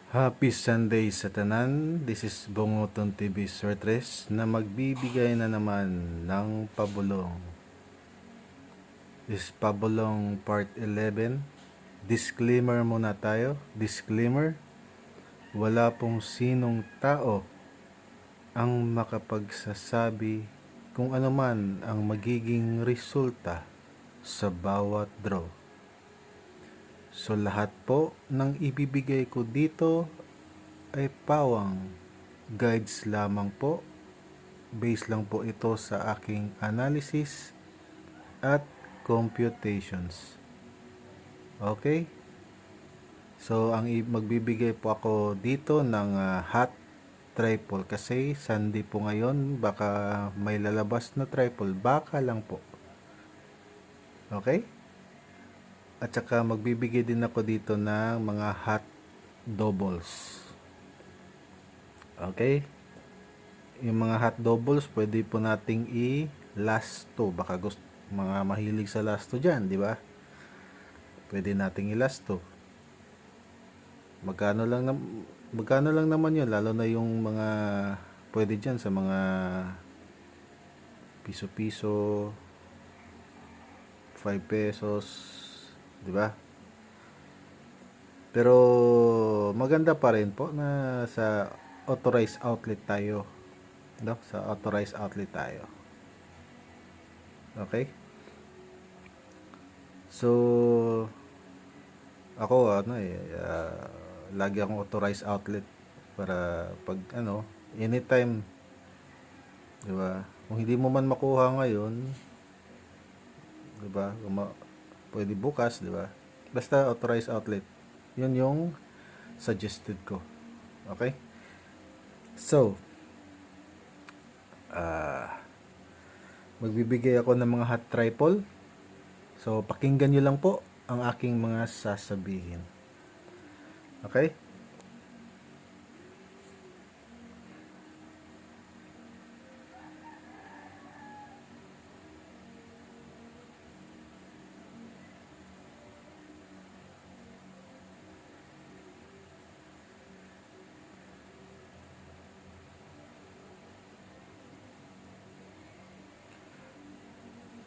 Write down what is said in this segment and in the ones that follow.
Happy Sunday sa tanan. This is Bongoton TV Sortres na magbibigay na naman ng pabulong. This pabulong part 11. Disclaimer muna tayo. Disclaimer. Wala pong sinong tao ang makapagsasabi kung ano man ang magiging resulta sa bawat draw. So lahat po ng ibibigay ko dito ay pawang guides lamang po. Base lang po ito sa aking analysis at computations. Okay? So ang magbibigay po ako dito ng hot triple kasi Sunday po ngayon, baka may lalabas na triple, baka lang po. Okay? At saka magbibigay din ako dito ng mga hot doubles. Okay? Yung mga hot doubles, pwede po nating i-last to. Baka gusto mga mahilig sa last to dyan, di ba? Pwede nating i-last to. Magkano lang naman yun, lalo na yung mga pwede dyan sa mga piso-piso, 5 pesos, di ba? Pero maganda pa rin po na sa authorized outlet tayo. No? Sa authorized outlet tayo. Okay? So ako lagi akong authorized outlet para pag anytime, di ba? Kung hindi mo man makuha ngayon, di ba? Pwede bukas, di ba? Basta authorized outlet. Yun yung suggested ko. Okay? So, magbibigay ako ng mga hot triple. So, pakinggan nyo lang po ang aking mga sasabihin. Okay?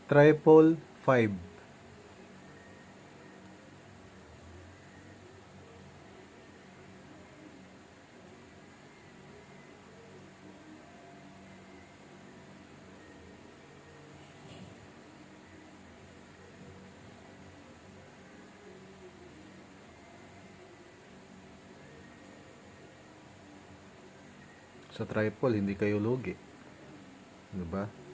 Triple 5. Sa triple, hindi kayo lugi. Diba?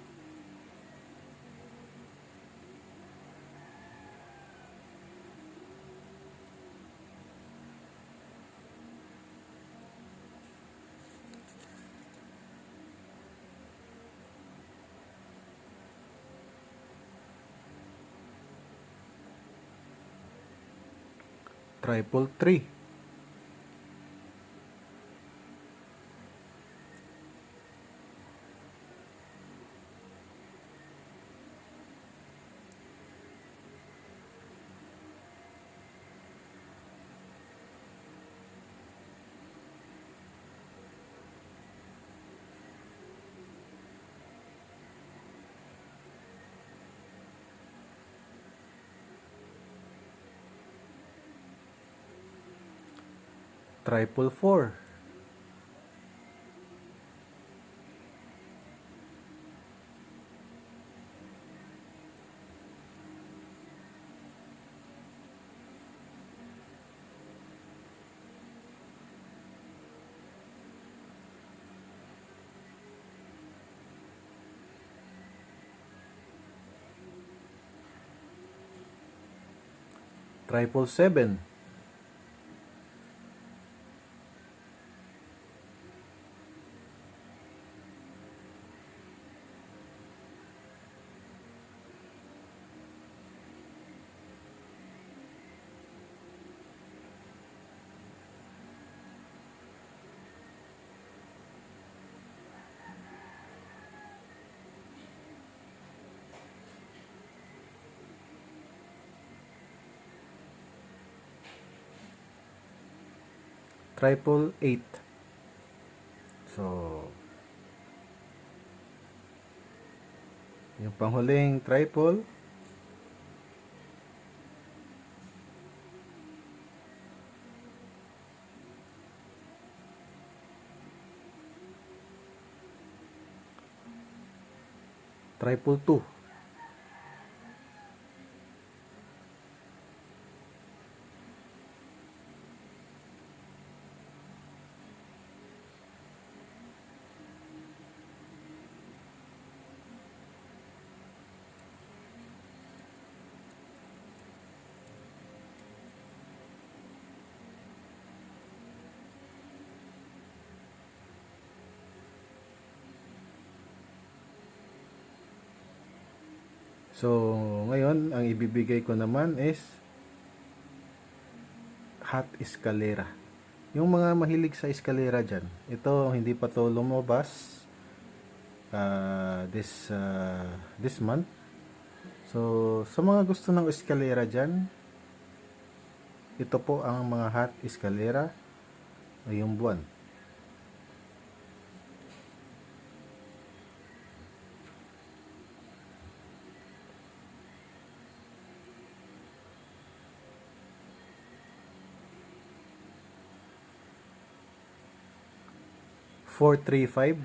Triple 3. Triple 4. Triple 7. triple 8. So, yung panghuling triple, triple 2. So, ngayon, ang ibibigay ko naman is hot escalera. Yung mga mahilig sa escalera dyan, ito hindi pa to lumabas this month. So, sa mga gusto ng escalera dyan, ito po ang mga hot escalera ngayong buwan. Four, three, five.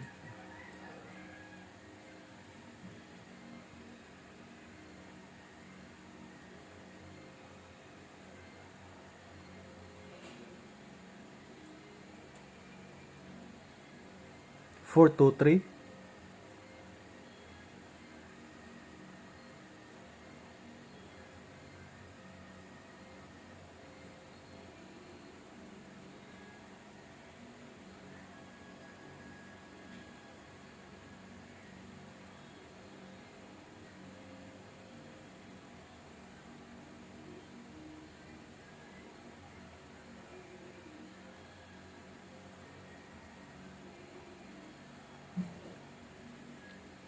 423.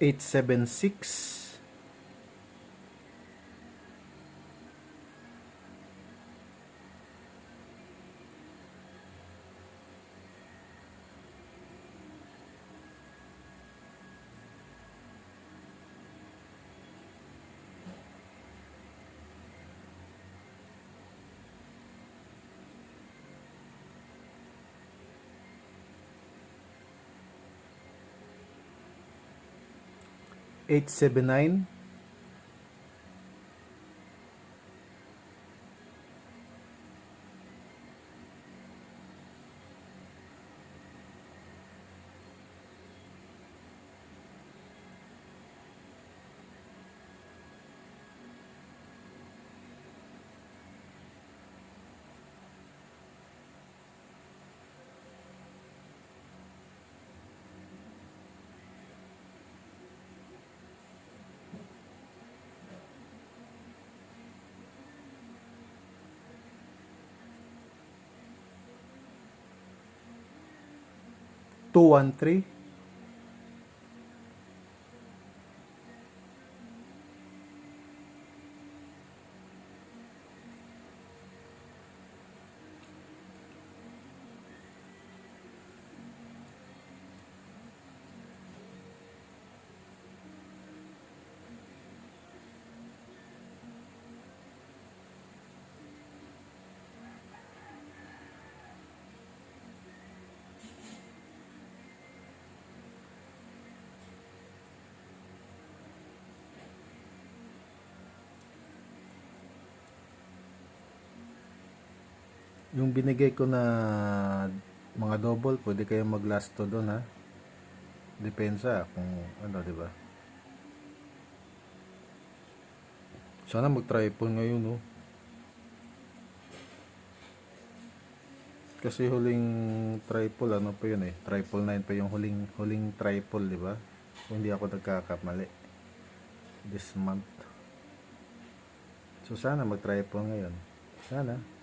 876. 879. 213. 'Yung binigay ko na mga double, pwede kayo maglasto doon, ha. Depensa kung ano, 'di ba? Sana mag-triple ngayon, no. Kasi huling triple ano pa 'yun eh. Triple 9 pa yung huling triple, 'di ba? Kung hindi ako nagkakamali this month. So sana mag-triple ngayon. Sana.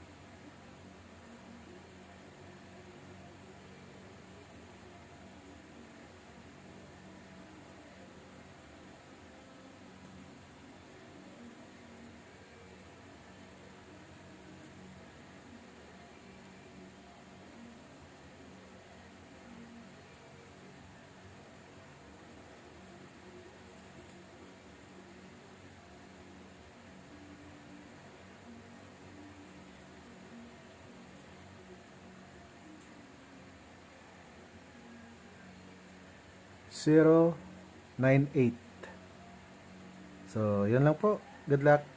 So, yun lang po. Good luck.